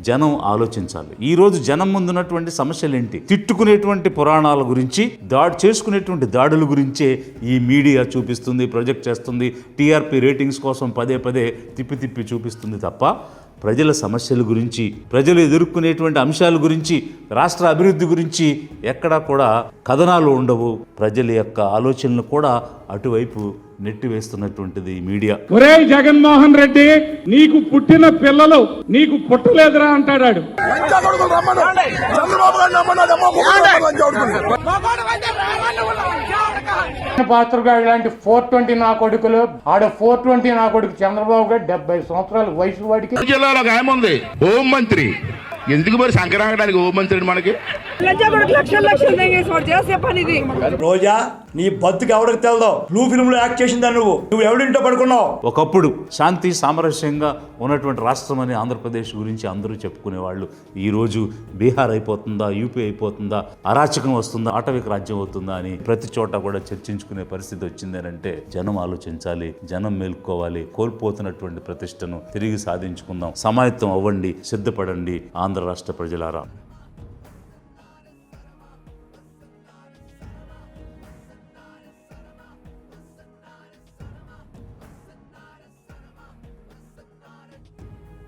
జనం ఆలోచించాలి. ఈ రోజు జనం ముందున్నటువంటి సమస్యలు ఏంటి? తిట్టుకునేటువంటి పురాణాల గురించి, చేసుకునేటువంటి దాడుల గురించే ఈ మీడియా చూపిస్తుంది, ప్రొజెక్ట్ చేస్తుంది. టీఆర్పీ రేటింగ్స్ కోసం పదే పదే తిప్పి చూపిస్తుంది తప్ప ప్రజల సమస్యల గురించి, ప్రజలు ఎదుర్కొనేటువంటి అంశాల గురించి, రాష్ట్ర అభివృద్ధి గురించి ఎక్కడా కూడా కథనాలు ఉండవు. ప్రజల యొక్క ఆలోచనలు కూడా అటువైపు నెట్టివేస్తున్నటువంటిది మీడియా. ఒరే జగన్మోహన్ రెడ్డి, నీకు పుట్టిన పిల్లలు నీకు పుట్టలేదురా అంటాడు. పాత్రగాడు లాంటి 420 నా కొడుకులు, ఆడ 420 నా కొడుకు చంద్రబాబు గారు 70 సంవత్సరాల వయసు వాడికి. జిల్లాలో ఒక ఆయన ఉంది హోం మంత్రి. ఎందుకు మరి సంక్రాంతానికి హోం మంత్రి మనకి? రోజా, నీ బతుకు ఎవరికి తెలదో. బ్లూ ఫిల్మ్ లో యాక్ట్ చేసిందా? నువ్వు ఎవరింటో పడుకున్నావు. ఒకప్పుడు శాంతి సామరస్యంగా ఉన్నటువంటి రాష్ట్రం అని ఆంధ్రప్రదేశ్ గురించి అందరూ చెప్పుకునేవాళ్ళు. ఈరోజు బీహార్ అయిపోతుందా, యూపీ అయిపోతుందా, అరాచకం వస్తుందా, ఆటవిక రాజ్యం అవుతుందా అని ప్రతి చోట కూడా చర్చించుకునే పరిస్థితి వచ్చిందనంటే జనం ఆలోచించాలి, జనం మేల్కోవాలి. కోల్పోతున్నటువంటి ప్రతిష్టను తిరిగి సాధించుకుందాం. సమాయత్తం అవ్వండి, సిద్ధపడండి ఆంధ్ర రాష్ట్ర ప్రజలారా.